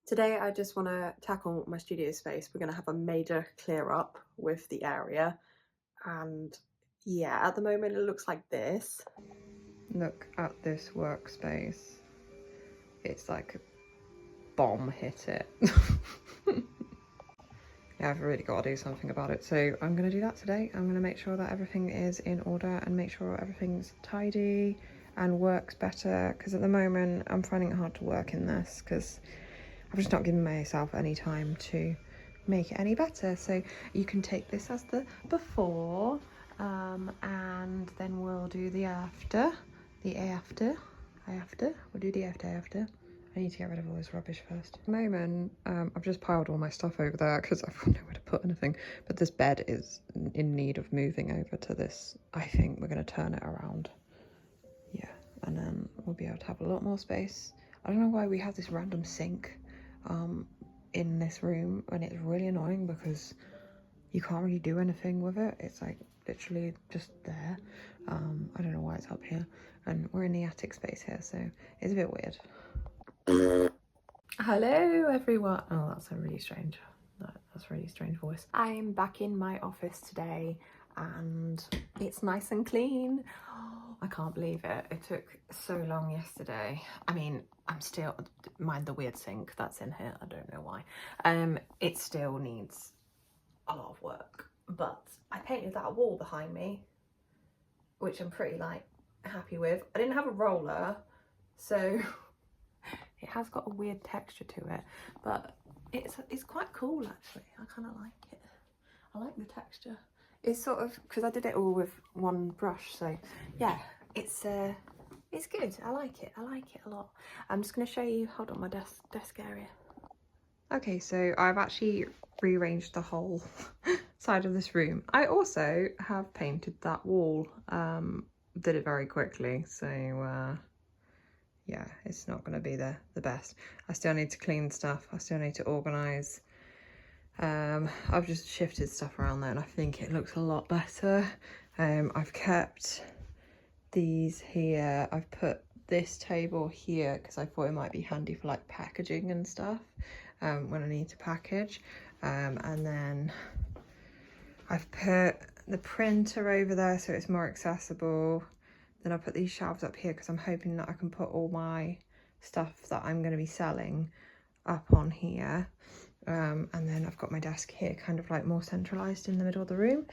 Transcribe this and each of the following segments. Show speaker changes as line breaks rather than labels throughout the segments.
Today I just want to tackle my studio space. We're going to have a major clear up with the area, and yeah, at the moment it looks like this. Look at this workspace. It's like a bomb hit it. Yeah, I've really got to do something about it, so I'm going to do that today. I'm going to make sure that everything is in order and make sure everything's tidy and works better, because at the moment I'm finding it hard to work in this because I've just not given myself any time to make it any better. So you can take this as the before, and then we'll do the after. We'll do the after. I need to get rid of all this rubbish first. At the moment, I've just piled all my stuff over there because I've got nowhere to put anything. But this bed is in need of moving over to this. I think we're going to turn it around. Yeah, and then we'll be able to have a lot more space. I don't know why we have this random sink in this room, and it's really annoying because you can't really do anything with it. It's like literally just there. I don't know why it's up here, and we're in the attic space here, so it's a bit weird. Hello everyone. Oh, that's a really strange voice. I'm back in my office today and it's nice and clean. Oh, I can't believe it. It took so long yesterday. I mean, I'm still, mind the weird sink that's in here, I don't know why. It still needs a lot of work, but I painted that wall behind me, which I'm pretty like happy with. I didn't have a roller, so it has got a weird texture to it, but it's quite cool actually. I kind of like it. I like the texture. It's sort of, because I did it all with one brush, so yeah, it's good. I like it a lot. I'm just going to show you, hold on, my desk area. Okay, so I've actually rearranged the whole side of this room. I also have painted that wall, did it very quickly, so yeah, it's not going to be the best. I still need to clean stuff. I still need to organise. I've just shifted stuff around there and I think it looks a lot better. I've kept these here. I've put this table here because I thought it might be handy for like packaging and stuff when I need to package. And then I've put the printer over there so it's more accessible. Then I put these shelves up here because I'm hoping that I can put all my stuff that I'm going to be selling up on here. And then I've got my desk here kind of like more centralised in the middle of the room,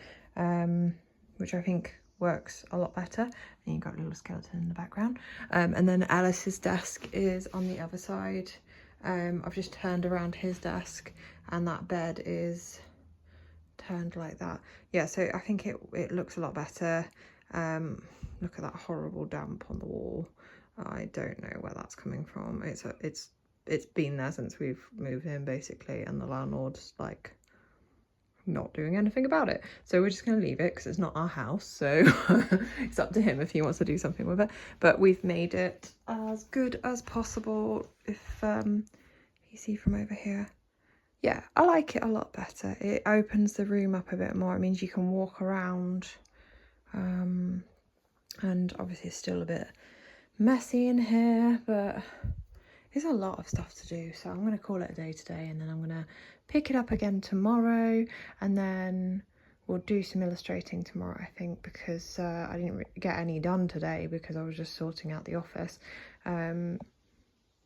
which I think works a lot better. And you've got a little skeleton in the background. And then Alice's desk is on the other side. I've just turned around his desk and that bed is turned like that. Yeah, so I think it looks a lot better. Look at that horrible damp on the wall. I don't know where that's coming from. It's been there since we've moved in basically, and the landlord's like not doing anything about it. So we're just going to leave it because it's not our house, so it's up to him if he wants to do something with it. But we've made it as good as possible. If you see from over here, yeah, I like it a lot better. It opens the room up a bit more. It means you can walk around. And obviously it's still a bit messy in here, but there's a lot of stuff to do. So I'm going to call it a day today, and then I'm going to pick it up again tomorrow, and then we'll do some illustrating tomorrow, I think, because I didn't get any done today because I was just sorting out the office. But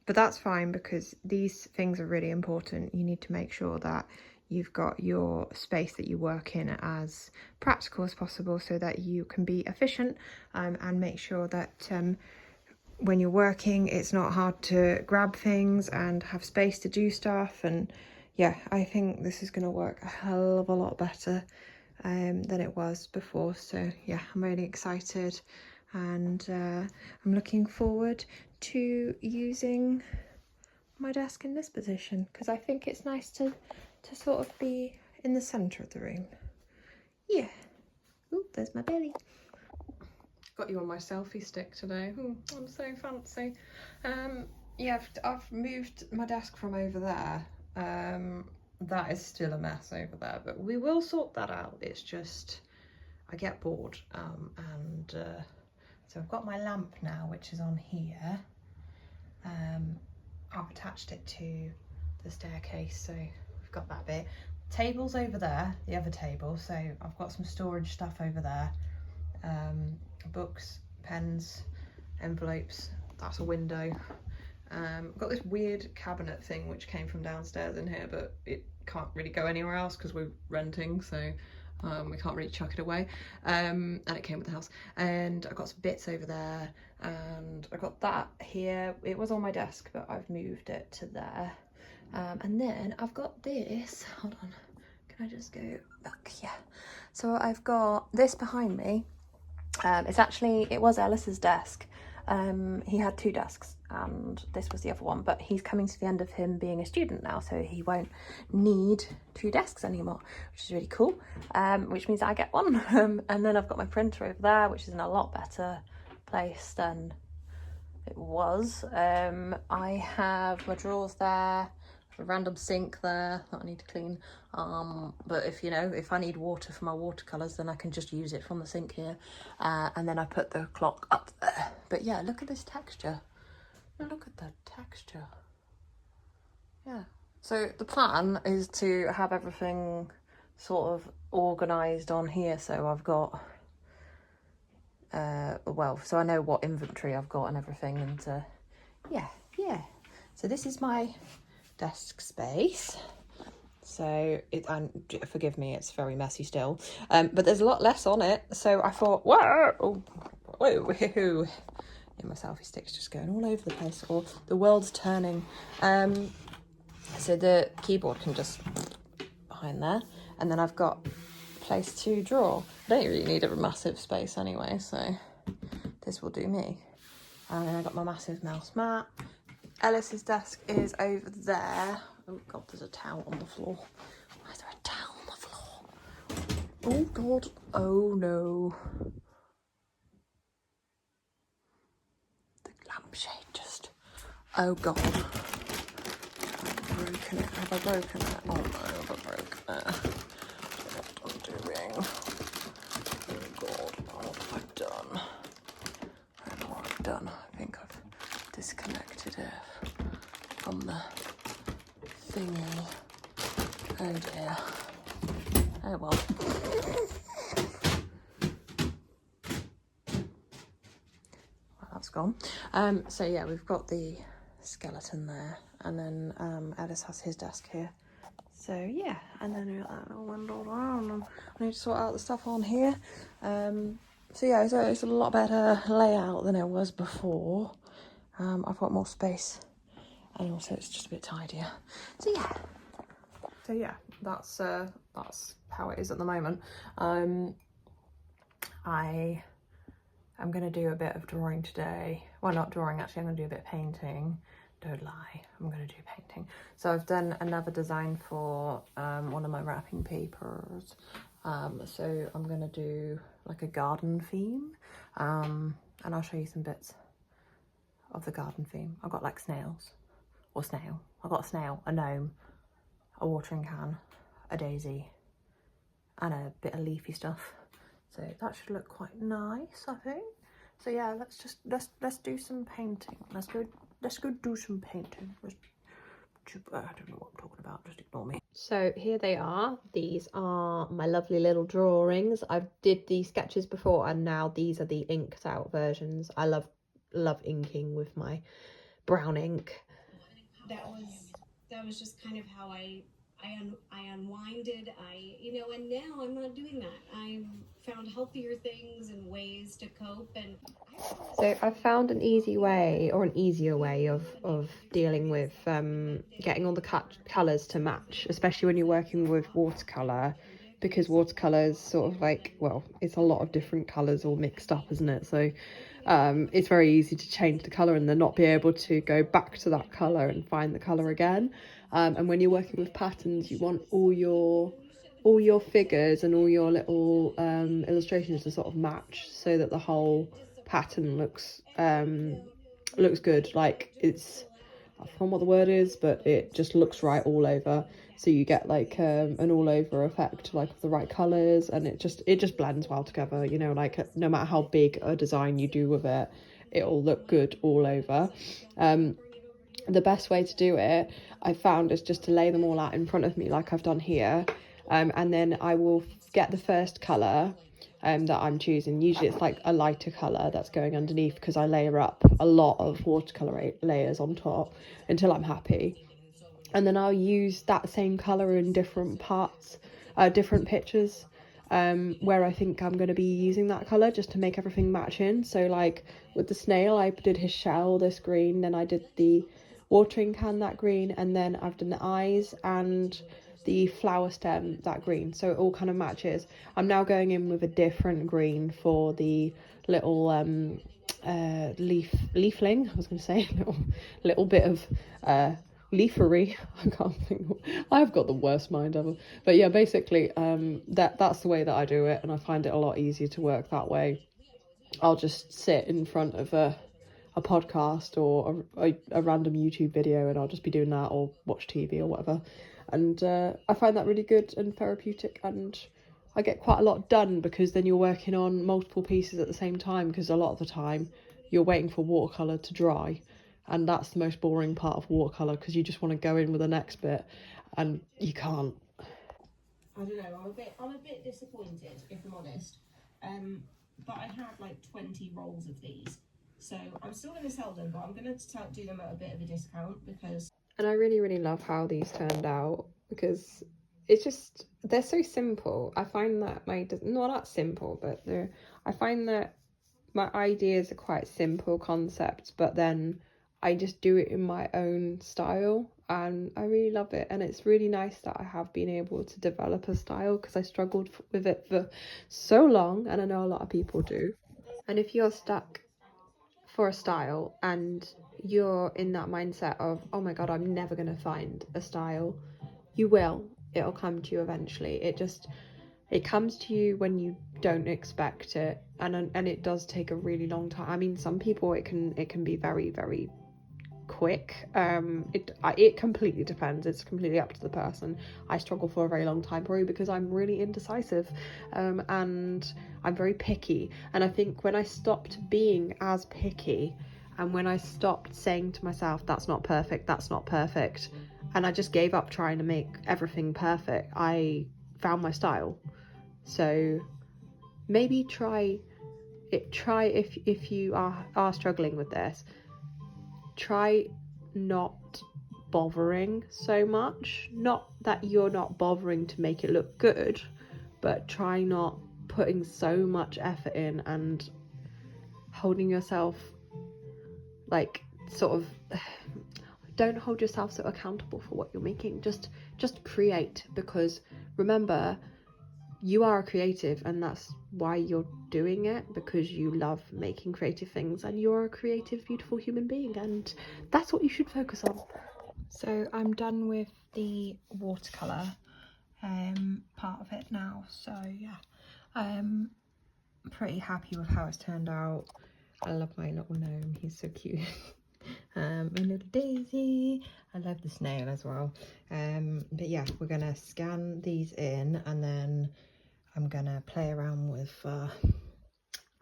that's fine because these things are really important. You need to make sure that you've got your space that you work in as practical as possible so that you can be efficient, and make sure that when you're working it's not hard to grab things and have space to do stuff. And yeah, I think this is going to work a hell of a lot better than it was before. So yeah, I'm really excited, and I'm looking forward to using my desk in this position because I think it's nice to sort of be in the centre of the room. Yeah. Ooh, there's my belly. Got you on my selfie stick today. I'm so fancy. Yeah, I've moved my desk from over there. That is still a mess over there, but we will sort that out. It's just I get bored. So I've got my lamp now, which is on here. I've attached it to the staircase, so we've got that bit. Table's over there, the other table, so I've got some storage stuff over there. Books, pens, envelopes, that's a window. I've got this weird cabinet thing which came from downstairs in here, but it can't really go anywhere else because we're renting, so we can't really chuck it away. And it came with the house. And I've got some bits over there, and I got that here. It was on my desk, but I've moved it to there. And then I've got this, hold on, can I just go back? Yeah. So I've got this behind me. It was Ellis's desk. He had 2 desks and this was the other one, but he's coming to the end of him being a student now, so he won't need 2 desks anymore, which is really cool, which means I get one. And then I've got my printer over there, which is in a lot better place than it was. I have my drawers there, a random sink there that I need to clean, but if I need water for my watercolours, then I can just use it from the sink here, and then I put the clock up there. But yeah, look at this texture, look at the texture. Yeah, so the plan is to have everything sort of organised on here, so I've got so I know what inventory I've got and everything, and yeah, so this is my desk space. So and forgive me, it's very messy still, but there's a lot less on it, so I thought, whoa, yeah, my selfie stick's just going all over the place, or the world's turning. So the keyboard can just behind there, and then I've got place to draw. I don't really need a massive space anyway, so this will do me. And then I got my massive mouse mat. Ellis's desk is over there. Oh god, there's a towel on the floor. Why is there a towel on the floor? Oh god, oh no. The lampshade just, oh god. I've broken it, have I broken it? Oh no, have I broken it? What am I doing? Oh god, what have I done? I don't know what I've done. I think I've disconnected it from the thingy. Oh dear. Oh well. Well, that's gone. So yeah, we've got the skeleton there, and then Ellis has his desk here. So yeah, and then we got that little window down, and I need to sort out the stuff on here. So yeah, so it's a lot better layout than it was before. I've got more space, and also it's just a bit tidier. So yeah, that's how it is at the moment. I am going to do a bit of drawing today. Well, not drawing, actually, I'm going to do a bit of painting. Don't lie, I'm going to do painting. So I've done another design for one of my wrapping papers. So I'm going to do like a garden theme, and I'll show you some bits of the garden theme. I've got like snails, or snail. I've got a snail, a gnome, a watering can, a daisy, and a bit of leafy stuff. So that should look quite nice, I think. So yeah, let's do some painting. Let's go do some painting. I don't know what I'm talking about, just ignore me. So here they are. These are my lovely little drawings. I did the sketches before, and now these are the inked out versions. I love inking with my brown ink.
That was just kind of how I unwinded. And now I'm not doing that. I've found healthier things and ways to cope. And
so I've found an easier way of dealing with getting all the colours to match, especially when you're working with watercolour, because watercolour is sort of like, well, it's a lot of different colours all mixed up, isn't it? So it's very easy to change the colour and then not be able to go back to that colour and find the colour again. And when you're working with patterns, you want all your figures and all your little illustrations to sort of match, so that the whole pattern looks good. Like, it's, I forget what the word is, but it just looks right all over. So you get like an all over effect, like of the right colours, and it just blends well together, like no matter how big a design you do with it, it'll look good all over.
the best way to do it, I found, is just to lay them all out in front of me like I've done here, and then I will get the first colour that I'm choosing. Usually it's like a lighter colour that's going underneath, because I layer up a lot of watercolour layers on top until I'm happy. And then I'll use that same colour in different parts, different pictures, where I think I'm going to be using that colour, just to make everything match in. So like with the snail, I did his shell this green, then I did the watering can that green, and then I've done the eyes and the flower stem that green, so it all kind of matches. I'm now going in with a different green for the little leafling. I was going to say little bit of leafery. I can't think. I've got the worst mind ever. But yeah, basically, that's the way that I do it, and I find it a lot easier to work that way. I'll just sit in front of a podcast or a random YouTube video, and I'll just be doing that, or watch TV or whatever. And I find that really good and therapeutic, and I get quite a lot done, because then you're working on multiple pieces at the same time, because a lot of the time you're waiting for watercolour to dry, and that's the most boring part of watercolour, because you just want to go in with the next bit and you can't.
I don't know, I'm a bit disappointed, if I'm honest, but I had like 20 rolls of these, so I'm still going to sell them, but I'm going to do them at a bit of a discount, because...
And I really, really love how these turned out, because it's just, they're so simple. I find that not that simple, but I find that my ideas are quite simple concepts, but then I just do it in my own style, and I really love it. And it's really nice that I have been able to develop a style, because I struggled with it for so long, and I know a lot of people do. And if you're stuck for a style and you're in that mindset of, oh my god, I'm never going to find a style, you will. It'll come to you eventually. It comes to you when you don't expect it, and it does take a really long time. I mean, some people it can be very, very quick. It completely depends. It's completely up to the person. I struggle for a very long time, probably because I'm really indecisive, and I'm very picky. And I think when I stopped being as picky, and when I stopped saying to myself, that's not perfect, and I just gave up trying to make everything perfect, I found my style. So maybe try if you are struggling with this, try not bothering so much. Not that you're not bothering to make it look good, but try not putting so much effort in and holding yourself, like, sort of, don't hold yourself so accountable for what you're making. Just create, because remember, you are a creative, and that's why you're doing it, because you love making creative things, and you're a creative, beautiful human being, and that's what you should focus on.
So I'm done with the watercolour part of it now, so yeah, I'm pretty happy with how it's turned out. I love my little gnome, he's so cute. My little daisy, I love the snail as well. But yeah, we're gonna scan these in, and then I'm gonna play around with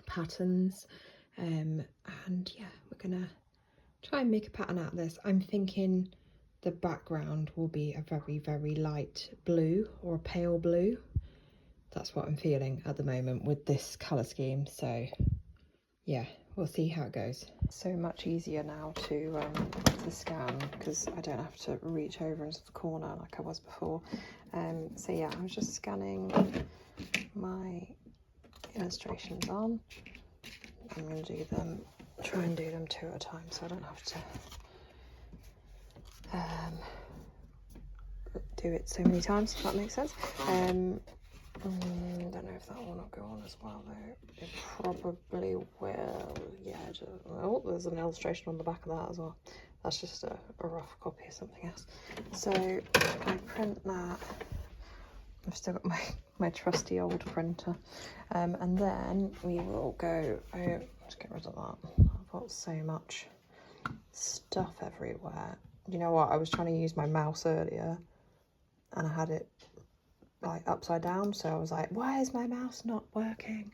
patterns, and yeah, we're gonna try and make a pattern out of this. I'm thinking the background will be a very, very light blue, or a pale blue. That's what I'm feeling at the moment with this colour scheme, so yeah, we'll see how it goes. So much easier now to scan, because I don't have to reach over into the corner like I was before. So yeah, I was just scanning my illustrations on. I'm going to try and do them two at a time, so I don't have to do it so many times, if that makes sense. Don't know if that one will go on as well though. It probably will. Yeah, oh, there's an illustration on the back of that as well. That's just a rough copy of something else. So I print that. I've still got my trusty old printer, and then we will go, let's get rid of that. I've got so much stuff everywhere. You know what, I was trying to use my mouse earlier and I had it like upside down, so I was like, why is my mouse not working?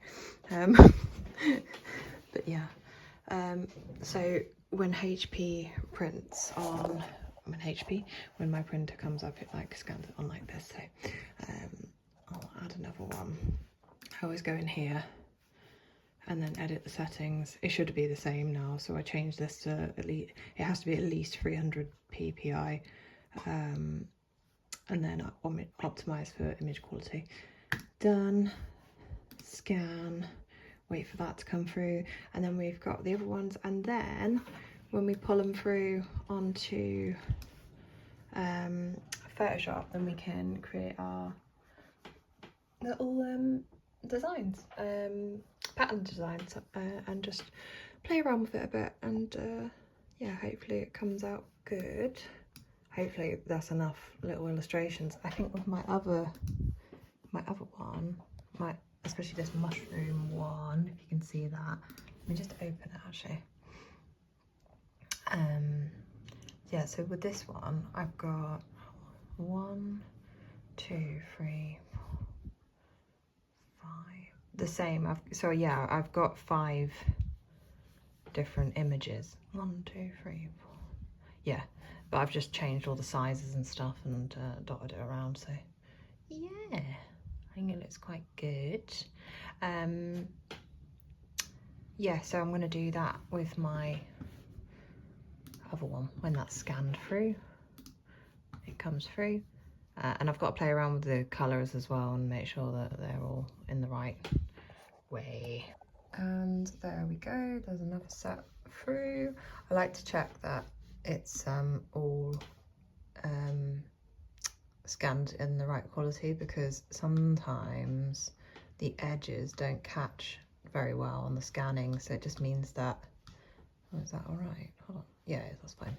But yeah, so when HP prints on, when my printer comes up, it like scans it on like this. So I'll add another one. I always go in here and then edit the settings. It should be the same now, so I changed this to at least, it has to be at least 300 ppi, and then optimize for image quality. Done. Scan, wait for that to come through, and then we've got the other ones, and then when we pull them through onto Photoshop, then we can create our little designs, pattern designs, and just play around with it a bit, and yeah, hopefully it comes out good. Hopefully that's enough little illustrations. I think with my other one, especially this mushroom one, if you can see that. Let me just open it actually. Yeah, so with this one, I've got 1, 2, 3, 4, 5. The same. I've got 5 different images. 1, 2, 3, 4. Yeah, but I've just changed all the sizes and stuff and dotted it around. So yeah, I think it looks quite good. Yeah, so I'm going to do that with my other one. When that's scanned through, it comes through, and I've got to play around with the colours as well and make sure that they're all in the right way. And there we go, there's another set through. I like to check that it's all scanned in the right quality, because sometimes the edges don't catch very well on the scanning, so it just means that, oh, is that all right? Hold on. Yeah, that's fine.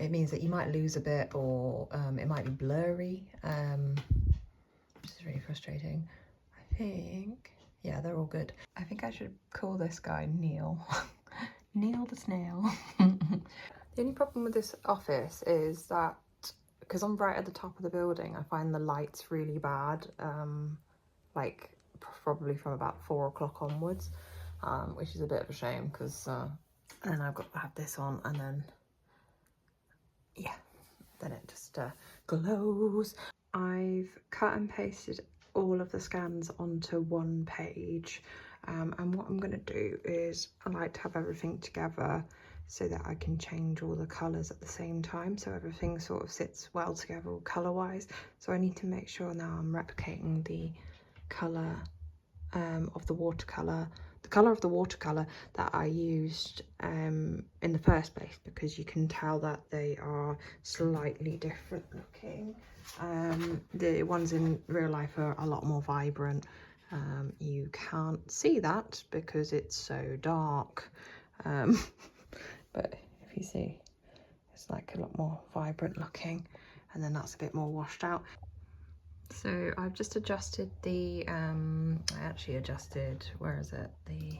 It means that you might lose a bit, or it might be blurry, which is really frustrating. I think, yeah, they're all good. I think I should call this guy Neil. Neil the snail. The only problem with this office is that, because I'm right at the top of the building, I find the lights really bad, like probably from about 4 o'clock onwards, which is a bit of a shame, because then I've got to have this on, and then yeah, then it just glows. I've cut and pasted all of the scans onto one page, and what I'm going to do is I like to have everything together so that I can change all the colours at the same time, so everything sort of sits well together colour wise. So I need to make sure now I'm replicating the colour of the watercolour, the colour of the watercolour that I used in the first place, because you can tell that they are slightly different looking. The ones in real life are a lot more vibrant. You can't see that because it's so dark, but if you see, it's like a lot more vibrant looking, and then that's a bit more washed out. So I've just adjusted the, I actually adjusted, where is it? The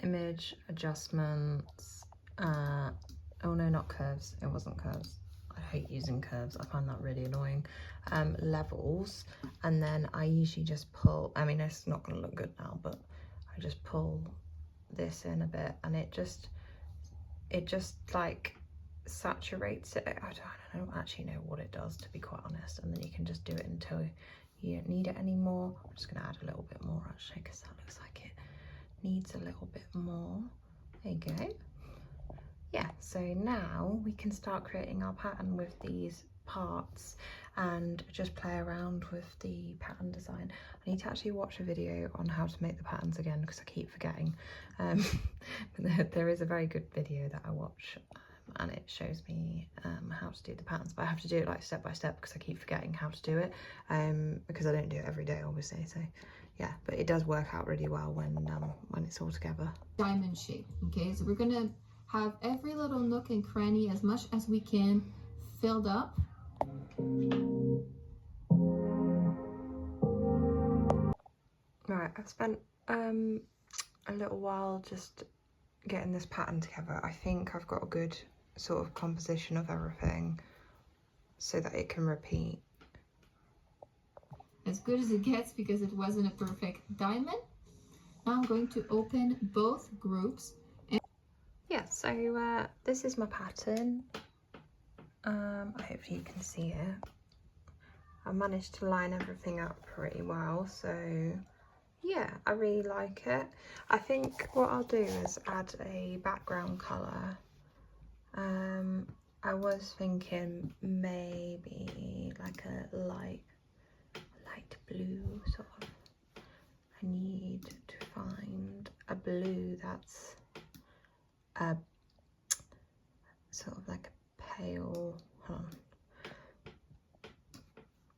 image adjustments, oh no, not curves, it wasn't curves. I hate using curves, I find that really annoying. Levels, and then I usually just pull, I mean, it's not gonna look good now, but I just pull this in a bit, and it just like saturates it. I don't actually know what it does, to be quite honest, and then you can just do it until you don't need it anymore. I'm just going to add a little bit more actually, because that looks like it needs a little bit more. There you go. Yeah, so now we can start creating our pattern with these parts and just play around with the pattern design. I need to actually watch a video on how to make the patterns again, because I keep forgetting. But there is a very good video that I watch, and it shows me how to do the patterns, but I have to do it like step by step because I keep forgetting how to do it, because I don't do it every day obviously. So yeah, but it does work out really well when it's all together.
Diamond shape. Okay, so we're gonna have every little nook and cranny as much as we can filled up.
Right, I've spent a little while just getting this pattern together. I think I've got a good sort of composition of everything so that it can repeat.
As good as it gets, because it wasn't a perfect diamond. Now I'm going to open both groups.
So this is my pattern. Hopefully you can see it. I managed to line everything up pretty well, so yeah, I really like it. I think what I'll do is add a background colour. I was thinking maybe like a light blue sort of. I need to find a blue that's sort of like a pale, hold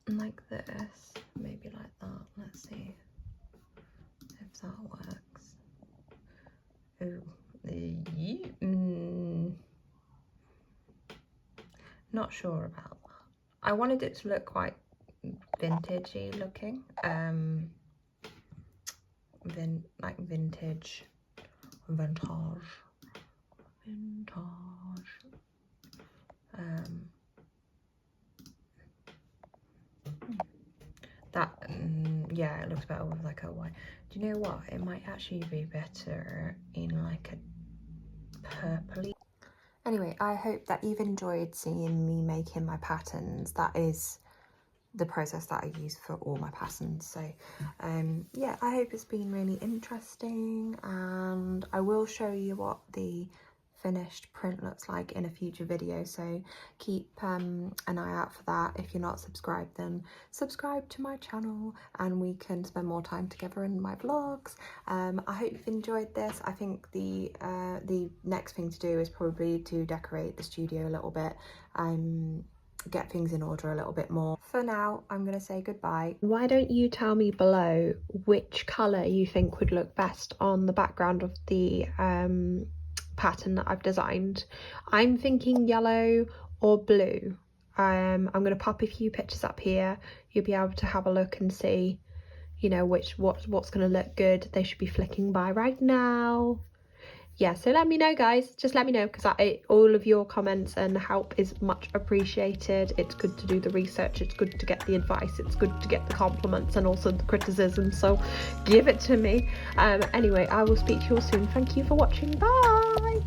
on, like this, maybe like that. Let's see if that works. Ooh, not sure about that. I wanted it to look quite vintagey looking, like vintage. Yeah, it looks better with like a white. Do you know what? It might actually be better in like a purpley. Anyway, I hope that you've enjoyed seeing me making my patterns. That is the process that I use for all my patterns. So yeah, I hope it's been really interesting, and I will show you what the finished print looks like in a future video, so keep an eye out for that. If you're not subscribed, then subscribe to my channel and we can spend more time together in my vlogs. I hope you've enjoyed this. I think the next thing to do is probably to decorate the studio a little bit, get things in order a little bit more. For now, I'm gonna say goodbye. Why don't you tell me below which colour you think would look best on the background of the pattern that I've designed. I'm thinking yellow or blue. I'm going to pop a few pictures up here. You'll be able to have a look and see, you know, what's going to look good. They should be flicking by right now. Yeah, so let me know, guys. Just let me know, because all of your comments and help is much appreciated. It's good to do the research, it's good to get the advice, it's good to get the compliments and also the criticism, so give it to me. Anyway, I will speak to you all soon. Thank you for watching. Bye.